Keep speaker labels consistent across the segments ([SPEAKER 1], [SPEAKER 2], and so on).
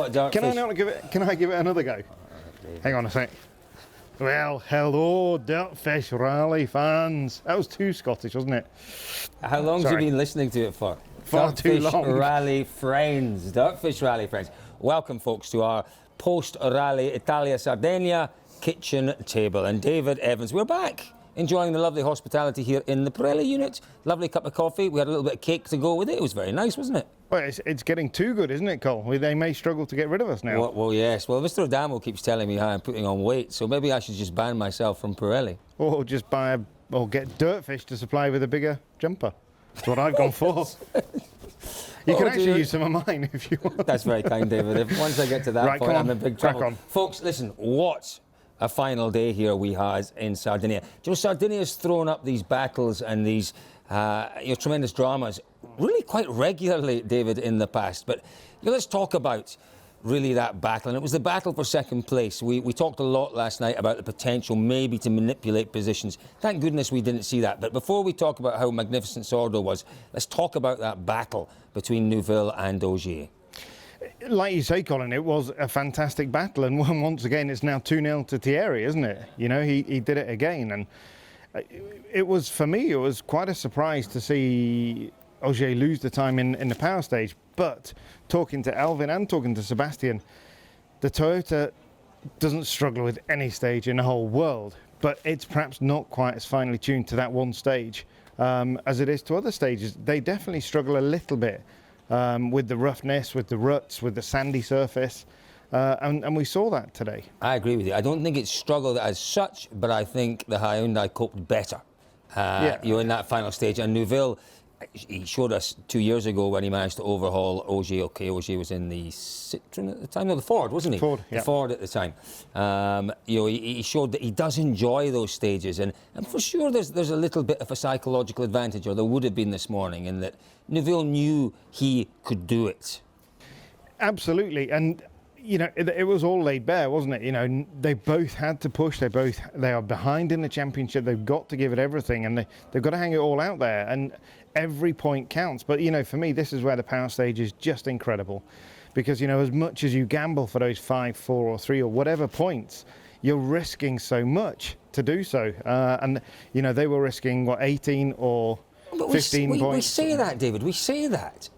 [SPEAKER 1] what, DirtFish?
[SPEAKER 2] Can I give it another go? Hang on a sec. Well, hello, DirtFish Rally fans. That was too Scottish, wasn't it?
[SPEAKER 1] How long have you been listening to it for?
[SPEAKER 2] Far too long.
[SPEAKER 1] DirtFish Rally friends. DirtFish Rally friends. Welcome, folks, to our post-Rally Italia Sardinia kitchen table. And David Evans, we're back. Enjoying the lovely hospitality here in the Pirelli unit. Lovely cup of coffee. We had a little bit of cake to go with it. It was very nice, wasn't it?
[SPEAKER 2] Well, it's getting too good, isn't it, Cole? They may struggle to get rid of us now.
[SPEAKER 1] Well, yes. Well, Mr. Adamo keeps telling me how I'm putting on weight, so maybe I should just ban myself from Pirelli.
[SPEAKER 2] Or just or get DirtFish to supply with a bigger jumper. That's what I've gone for. You can actually use some of mine if you want.
[SPEAKER 1] That's very kind, David. Once I get to that point, I'm in big trouble.
[SPEAKER 2] Crack on.
[SPEAKER 1] Folks, listen, what a final day here we had in Sardinia. Do you know, Sardinia's thrown up these battles and these tremendous dramas really quite regularly, David, in the past. But let's talk about really that battle. And it was the battle for second place. We talked a lot last night about the potential maybe to manipulate positions. Thank goodness we didn't see that. But before we talk about how magnificent Sordo was, let's talk about that battle between Neuville and Ogier.
[SPEAKER 2] Like you say, Colin, it was a fantastic battle, and once again it's now 2-0 to Thierry, isn't it? You know, he did it again, and it was, for me, it was quite a surprise to see Ogier lose the time in the power stage. But talking to Alvin and talking to Sebastian, the Toyota doesn't struggle with any stage in the whole world, but it's perhaps not quite as finely tuned to that one stage as it is to other stages. They definitely struggle a little bit with the roughness, with the ruts, with the sandy surface, and we saw that today.
[SPEAKER 1] I agree with you. I don't think it struggled as such, but I think the Hyundai coped better in that final stage. And Neuville, he showed us 2 years ago when he managed to overhaul Ogier. Okay, Ogier was in the Citroen at the time, no, the Ford, wasn't he?
[SPEAKER 2] Ford, yeah.
[SPEAKER 1] The Ford at the time. He showed that he does enjoy those stages, and for sure there's a little bit of a psychological advantage, or there would have been this morning, in that Neuville knew he could do it.
[SPEAKER 2] Absolutely, and you know, it was all laid bare, wasn't it? You know, they both had to push. They are behind in the championship. They've got to give it everything, and they've got to hang it all out there. And every point counts. But you know, for me, this is where the power stage is just incredible, because you know, as much as you gamble for those 5, 4, or 3 or whatever points, you're risking so much to do so. And you know, they were risking what, 18 or 15 points.
[SPEAKER 1] We say that, David. We say that,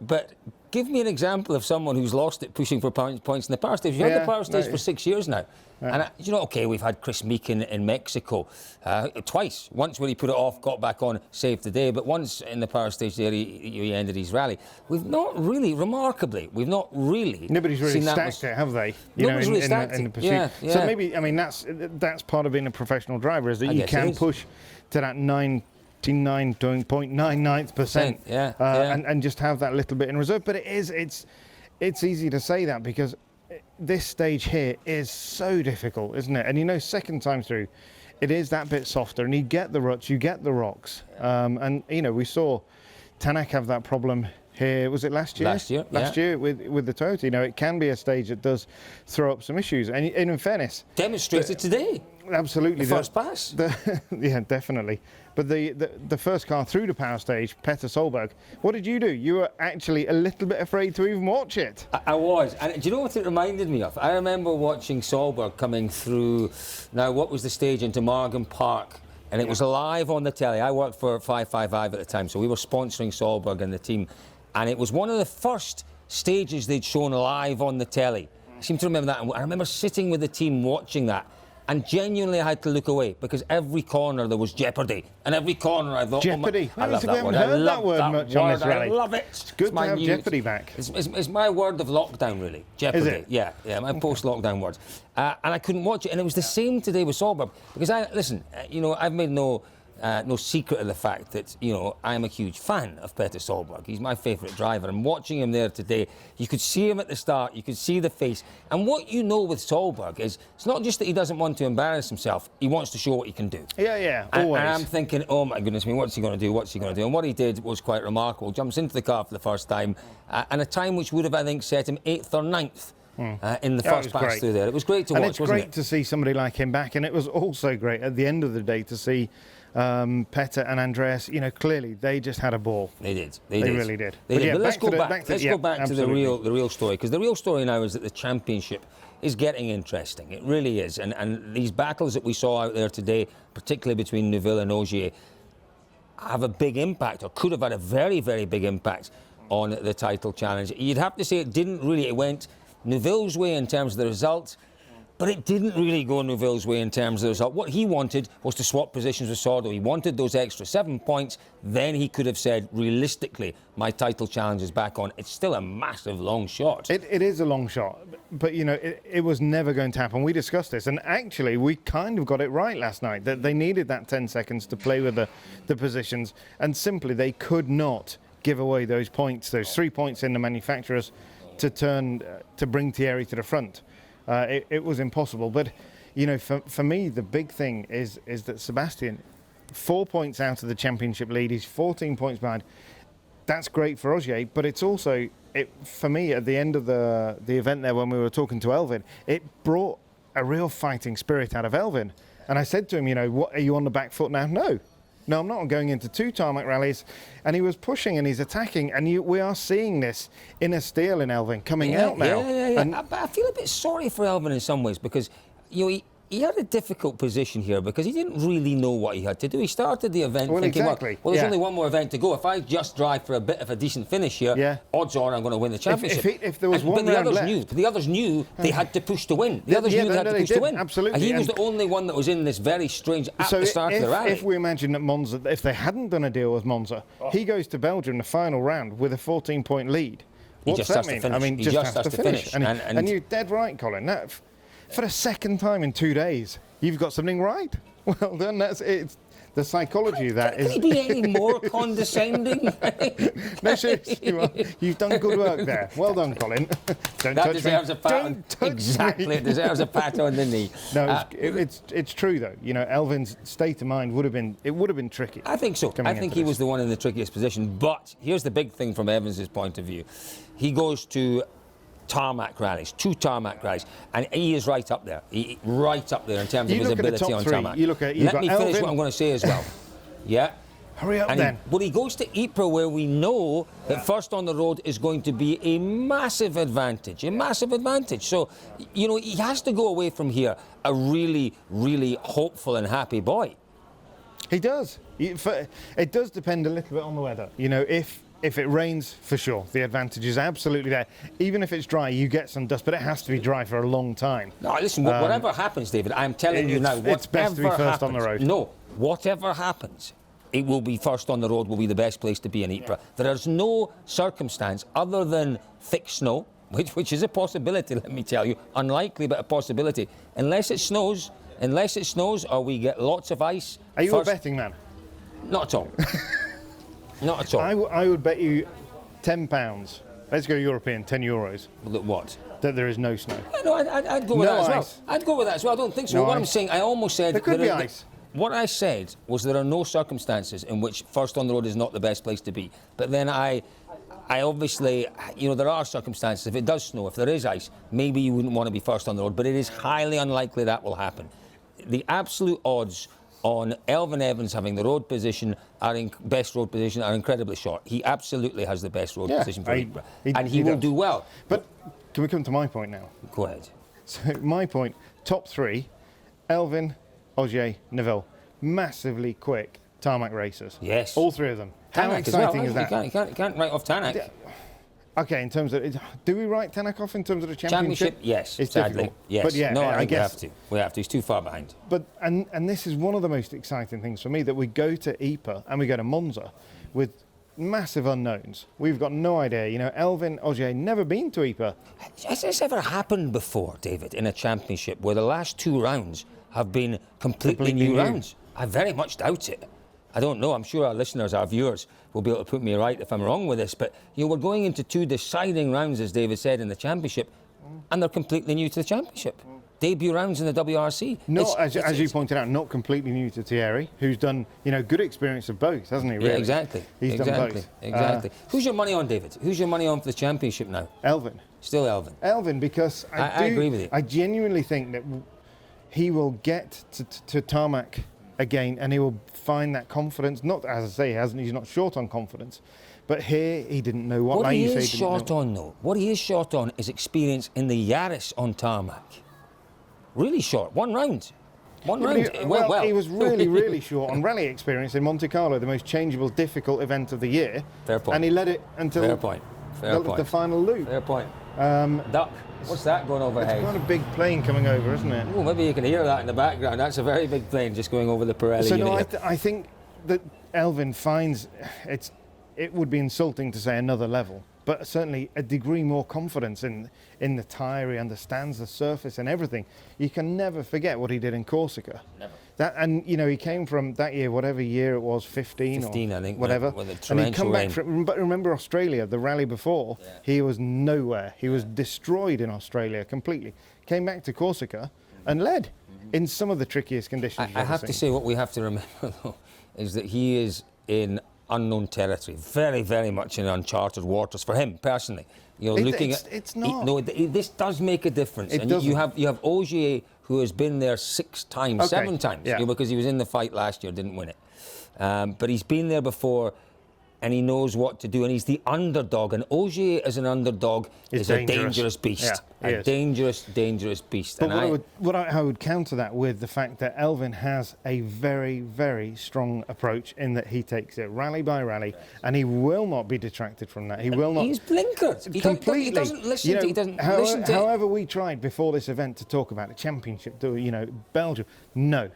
[SPEAKER 1] but give me an example of someone who's lost it pushing for points in the power stage. You've had the power stage for 6 years now. And, you know, OK, we've had Chris Meek in Mexico twice. Once where he put it off, got back on, saved the day. But once in the power stage there, he ended his rally. We've not really, remarkably,
[SPEAKER 2] nobody's really stacked it, have they?
[SPEAKER 1] Nobody's really stacked it.
[SPEAKER 2] In the pursuit.
[SPEAKER 1] Yeah.
[SPEAKER 2] So maybe, I mean, that's part of being a professional driver, is that you can push to that 99.99% and just have that little bit in reserve. But it's easy to say that, because this stage here is so difficult, isn't it? And you know, second time through, it is that bit softer, and you get the ruts, you get the rocks, and you know, we saw Tarmac have that problem here. Was it last year? Last year with the Toyota. You know, it can be a stage that does throw up some issues, and in fairness,
[SPEAKER 1] demonstrated today.
[SPEAKER 2] Absolutely,
[SPEAKER 1] the first pass.
[SPEAKER 2] Yeah, definitely. But the first car through the power stage, Petter Solberg. What did you do? You were actually a little bit afraid to even watch it.
[SPEAKER 1] I was, and do you know what it reminded me of? I remember watching Solberg coming through. Now, what was the stage into Margam Park? And it was live on the telly. I worked for 555 at the time, so we were sponsoring Solberg and the team. And it was one of the first stages they'd shown live on the telly. I seem to remember that. And I remember sitting with the team watching that. And genuinely, I had to look away, because every corner there was jeopardy. And every corner I thought,
[SPEAKER 2] jeopardy.
[SPEAKER 1] I love that word.
[SPEAKER 2] We haven't heard that word much on this rally.
[SPEAKER 1] I love it.
[SPEAKER 2] It's good to have jeopardy back.
[SPEAKER 1] It's my word of lockdown, really. Jeopardy.
[SPEAKER 2] Is it?
[SPEAKER 1] Yeah, my post-lockdown words. And I couldn't watch it. And it was the same today with Solberg. Because you know, I've made no secret of the fact that, you know, I'm a huge fan of Petter Solberg. He's my favourite driver. And watching him there today, you could see him at the start, you could see the face. And what you know with Solberg is, it's not just that he doesn't want to embarrass himself, he wants to show what he can do.
[SPEAKER 2] Yeah, always.
[SPEAKER 1] And I'm thinking, oh my goodness me, what's he going to do? And what he did was quite remarkable. Jumps into the car for the first time, and a time which would have, I think, set him 8th or 9th. In the first pass through there. It was great to watch, wasn't it?
[SPEAKER 2] And it's great to see somebody like him back, and it was also great at the end of the day to see Petter and Andreas, clearly they just had a ball.
[SPEAKER 1] They did.
[SPEAKER 2] They really did.
[SPEAKER 1] They did.
[SPEAKER 2] Yeah,
[SPEAKER 1] but let's go back. Let's go back to the
[SPEAKER 2] absolutely.
[SPEAKER 1] real story, because the real story now is that the championship is getting interesting. It really is. And these battles that we saw out there today, particularly between Neuville and Ogier, have a big impact, or could have had a very, very big impact on the title challenge. You'd have to say it didn't really. It went Neuville's way in terms of the result, but it didn't really go Neuville's way in terms of the result. What he wanted was to swap positions with Sordo. He wanted those extra 7 points. Then he could have said, realistically, my title challenge is back on. It's still a massive long shot.
[SPEAKER 2] It is a long shot, but it was never going to happen. We discussed this, and actually we kind of got it right last night, that they needed that 10 seconds to play with the positions, and simply they could not give away those points, those 3 points in the manufacturers, to bring Thierry to the front. It was impossible. But, for me, the big thing is that Sebastian, 4 points out of the championship lead, he's 14 points behind. That's great for Ogier, but it's also, for me, at the end of the event there when we were talking to Elvin, it brought a real fighting spirit out of Elvin. And I said to him, what, are you on the back foot now? No, I'm not. I'm going into 2 tarmac rallies. And he was pushing and he's attacking. And we are seeing this inner steel in Elvin coming out now.
[SPEAKER 1] Yeah. But I feel a bit sorry for Elvin in some ways, because he had a difficult position here because he didn't really know what he had to do. He started the event thinking, well, there's only one more event to go. If I just drive for a bit of a decent finish here, odds are I'm going to win the championship.
[SPEAKER 2] If there was one
[SPEAKER 1] but
[SPEAKER 2] round
[SPEAKER 1] the others knew they had to push to win. The others knew they had to push to win.
[SPEAKER 2] Absolutely.
[SPEAKER 1] And he was the only one that was in this very strange at the start of the rally.
[SPEAKER 2] If we imagine that Monza, if they hadn't done a deal with Monza, he goes to Belgium the final round with a 14-point lead. What's that mean? I mean, just has to finish. And you're dead right, Colin. For the second time in 2 days, you've got something right. Well done. It's the psychology of that is.
[SPEAKER 1] Can he be any more condescending?
[SPEAKER 2] No, seriously, you've done good work there. Well done, Colin. Don't
[SPEAKER 1] that
[SPEAKER 2] touch
[SPEAKER 1] deserves
[SPEAKER 2] me.
[SPEAKER 1] a pat. Exactly, it deserves a pat on the knee.
[SPEAKER 2] No, it's true though. Elvin's state of mind would have been tricky.
[SPEAKER 1] I think so. I think he was the one in the trickiest position. But here's the big thing from Evans' point of view. He goes to tarmac rallies, 2 tarmac rallies, and he is right up there. Right up there in terms of his ability on tarmac. Let me finish what I'm going to say as well. Yeah.
[SPEAKER 2] Hurry up then.
[SPEAKER 1] But he goes to Ypres, where we know that first on the road is going to be a massive advantage. So, he has to go away from here a really, really hopeful and happy boy.
[SPEAKER 2] He does. It does depend a little bit on the weather. If it rains, for sure, the advantage is absolutely there. Even if it's dry, you get some dust, but it has to be dry for a long time.
[SPEAKER 1] No, listen, whatever happens, David, I'm telling you now,
[SPEAKER 2] it's best to be first on the road.
[SPEAKER 1] No, whatever happens, it will be first on the road, will be the best place to be in Ypres. There is no circumstance other than thick snow, which is a possibility, let me tell you. Unlikely, but a possibility. Unless it snows, or we get lots of ice.
[SPEAKER 2] Are you a betting man?
[SPEAKER 1] Not at all. Not at all.
[SPEAKER 2] I would bet you £10. Let's go European, €10.
[SPEAKER 1] What?
[SPEAKER 2] That there is no snow.
[SPEAKER 1] No, I'd go with that as well. I'd go with that as well. I don't think so. What I'm saying, I almost said
[SPEAKER 2] there could be ice.
[SPEAKER 1] What I said was there are no circumstances in which first on the road is not the best place to be. But then I obviously, there are circumstances. If it does snow, if there is ice, maybe you wouldn't want to be first on the road. But it is highly unlikely that will happen. The absolute odds on Elvin Evans having the road position, best road position, are incredibly short. He absolutely has the best road position for Ypres. And he will do well.
[SPEAKER 2] But can we come to my point now?
[SPEAKER 1] Go ahead.
[SPEAKER 2] So my point, top 3, Elvin, Ogier, Neuville. Massively quick tarmac racers.
[SPEAKER 1] Yes.
[SPEAKER 2] All 3 of them. How
[SPEAKER 1] Tarmac
[SPEAKER 2] exciting is that?
[SPEAKER 1] You can't write off Tarmac.
[SPEAKER 2] Okay, in terms of, do we write Tarmac off in terms of the championship?
[SPEAKER 1] Yes,
[SPEAKER 2] it's
[SPEAKER 1] sadly.
[SPEAKER 2] difficult.
[SPEAKER 1] Yes.
[SPEAKER 2] But yeah,
[SPEAKER 1] no, I guess
[SPEAKER 2] guess
[SPEAKER 1] we have to. He's too far behind.
[SPEAKER 2] But and this is one of the most exciting things for me, that we go to Ypres and we go to Monza with massive unknowns. We've got no idea. Elvin, Ogier, never been to Ypres.
[SPEAKER 1] Has this ever happened before, David, in a championship where the last 2 rounds have been completely new rounds? I very much doubt it. I don't know. I'm sure our listeners, our viewers, will be able to put me right if I'm wrong with this. But we're going into 2 deciding rounds, as David said, in the championship, and they're completely new to the championship. Debut rounds in the WRC.
[SPEAKER 2] As you pointed out, not completely new to Thierry, who's done good experience of both, hasn't he? Really?
[SPEAKER 1] Yeah, exactly.
[SPEAKER 2] He's done both.
[SPEAKER 1] Exactly. Who's your money on, David? Who's your money on for the championship now?
[SPEAKER 2] Elvin.
[SPEAKER 1] Still Elvin.
[SPEAKER 2] Elvin, because I
[SPEAKER 1] agree with you.
[SPEAKER 2] I genuinely think that he will get to tarmac again, and he will find that confidence. Not, as I say, he's not short on confidence, but here he didn't know what.
[SPEAKER 1] What
[SPEAKER 2] like
[SPEAKER 1] he
[SPEAKER 2] you say,
[SPEAKER 1] is short on, though, what he is short on is experience in the Yaris on tarmac. Really short, one round. One round.
[SPEAKER 2] Well, he was really, really short on rally experience in Monte Carlo, the most changeable, difficult event of the year.
[SPEAKER 1] Fair point.
[SPEAKER 2] And he led it until the final loop.
[SPEAKER 1] Fair point. Duck. What's that going overhead?
[SPEAKER 2] It's quite a big plane coming over, isn't it?
[SPEAKER 1] Oh, maybe you can hear that in the background. That's a very big plane just going over the Pirelli unit.
[SPEAKER 2] No, I think that Elfyn finds it would be insulting to say another level, but certainly a degree more confidence in the tyre. He understands the surface and everything. You can never forget what he did in Corsica.
[SPEAKER 1] Never.
[SPEAKER 2] And he came from that year, whatever year it was, 15
[SPEAKER 1] I think,
[SPEAKER 2] whatever.
[SPEAKER 1] with
[SPEAKER 2] And he'd come back from, but remember Australia, the rally before, he was nowhere. He was destroyed in Australia completely. Came back to Corsica and led in some of the trickiest conditions.
[SPEAKER 1] I have to say, what we have to remember, though, is that he is in unknown territory, very, very much in uncharted waters for him personally.
[SPEAKER 2] It's not.
[SPEAKER 1] This does make a difference.
[SPEAKER 2] It doesn't.
[SPEAKER 1] You have Ogier, who has been there 7 times, because he was in the fight last year, didn't win it. But he's been there before, and he knows what to do, and he's the underdog. And Ogier as an underdog is a dangerous beast.
[SPEAKER 2] Yeah,
[SPEAKER 1] dangerous beast.
[SPEAKER 2] But I would counter that with the fact that Elfyn has a very, very strong approach in that he takes it rally by rally, and he will not be detracted from that. He will not.
[SPEAKER 1] He's blinkered.
[SPEAKER 2] Completely.
[SPEAKER 1] He doesn't listen to. He doesn't listen to.
[SPEAKER 2] However, we tried before this event to talk about the championship, Belgium. No.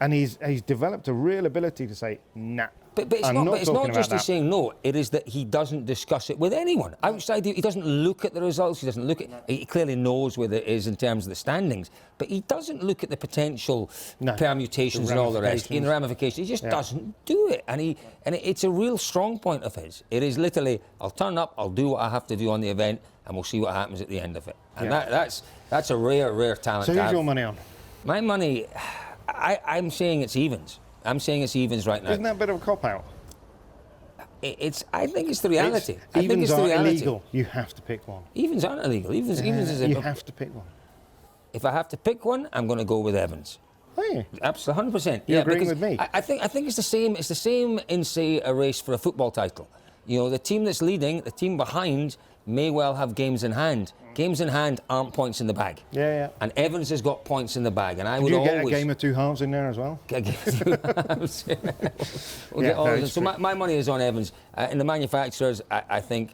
[SPEAKER 2] And he's developed a real ability to say, nah.
[SPEAKER 1] But it's not just he's saying no, it is that he doesn't discuss it with anyone. Outside, he doesn't look at the results, he doesn't look at... He clearly knows where it is in terms of the standings, but he doesn't look at the potential permutations and all the rest, in the ramifications. He just doesn't do it. And it's a real strong point of his. It is literally, I'll turn up, I'll do what I have to do on the event, and we'll see what happens at the end of it. And that's a rare talent.
[SPEAKER 2] So who's your money on?
[SPEAKER 1] My money, I'm saying it's evens. I'm saying it's evens right now.
[SPEAKER 2] Isn't that a bit of a cop-out?
[SPEAKER 1] I think it's the reality.
[SPEAKER 2] Evens are illegal. You have to pick one.
[SPEAKER 1] Evens aren't illegal. Evens is
[SPEAKER 2] you have to pick one.
[SPEAKER 1] If I have to pick one, I'm going to go with Evans.
[SPEAKER 2] Are you?
[SPEAKER 1] Absolutely, 100%.
[SPEAKER 2] You're agreeing with me?
[SPEAKER 1] I think it's the same. It's the same in, say, a race for a football title. The team that's leading, the team behind, may well have games in hand. Games in hand aren't points in the bag.
[SPEAKER 2] Yeah.
[SPEAKER 1] And Evans has got points in the bag, and I would
[SPEAKER 2] always...
[SPEAKER 1] always...
[SPEAKER 2] you get a game of two halves in there as well?
[SPEAKER 1] Get a game of two halves. So my money is on Evans. In the manufacturers, I think,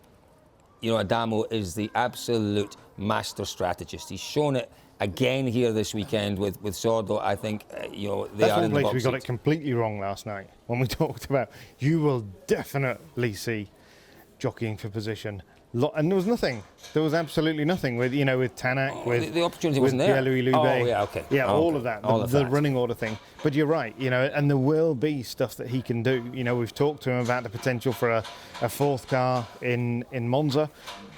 [SPEAKER 1] Adamo is the absolute master strategist. He's shown it again here this weekend with Sordo. I think, they
[SPEAKER 2] That's
[SPEAKER 1] are
[SPEAKER 2] one
[SPEAKER 1] in the
[SPEAKER 2] place
[SPEAKER 1] box
[SPEAKER 2] we got
[SPEAKER 1] seat.
[SPEAKER 2] it completely wrong last night when we talked about you will definitely see jockeying for position. And there was nothing. There was absolutely nothing with Tarmac, with
[SPEAKER 1] the opportunity wasn't there.
[SPEAKER 2] All of that, the running order thing. But you're right, and there will be stuff that he can do. We've talked to him about the potential for a fourth car in Monza.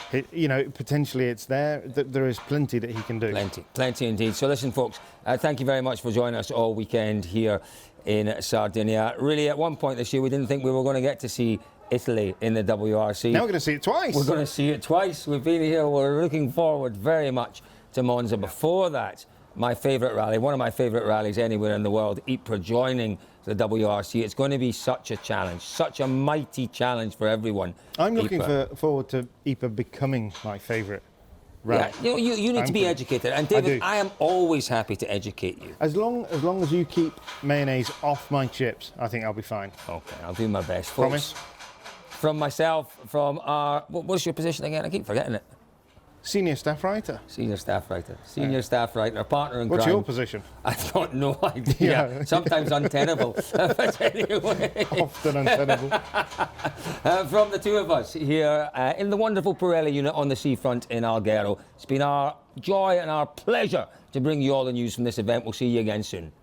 [SPEAKER 2] Potentially it's there. There is plenty that he can do.
[SPEAKER 1] Plenty indeed. So listen, folks, thank you very much for joining us all weekend here in Sardinia. Really, at one point this year, we didn't think we were going to get to see Italy in the WRC.
[SPEAKER 2] Now we're going to see it twice.
[SPEAKER 1] We're going to see it twice. We've been here. We're looking forward very much to Monza. Before that, my favourite rally, one of my favourite rallies anywhere in the world, Ypres joining the WRC. It's going to be such a challenge, such a mighty challenge for everyone.
[SPEAKER 2] I'm looking forward to Ypres becoming my favourite rally.
[SPEAKER 1] Yeah, you need to be educated. And David, I am always happy to educate you.
[SPEAKER 2] As long as you keep mayonnaise off my chips, I think I'll be fine.
[SPEAKER 1] Okay, I'll do my best.
[SPEAKER 2] Promise?
[SPEAKER 1] Folks, from myself, from our... What's your position again? I keep forgetting it.
[SPEAKER 2] Senior staff writer.
[SPEAKER 1] Senior staff writer. Senior staff writer, partner in crime.
[SPEAKER 2] What's your position?
[SPEAKER 1] I've got no idea. Sometimes untenable. But anyway.
[SPEAKER 2] Often untenable.
[SPEAKER 1] From the two of us here in the wonderful Pirelli unit on the seafront in Alghero. It's been our joy and our pleasure to bring you all the news from this event. We'll see you again soon.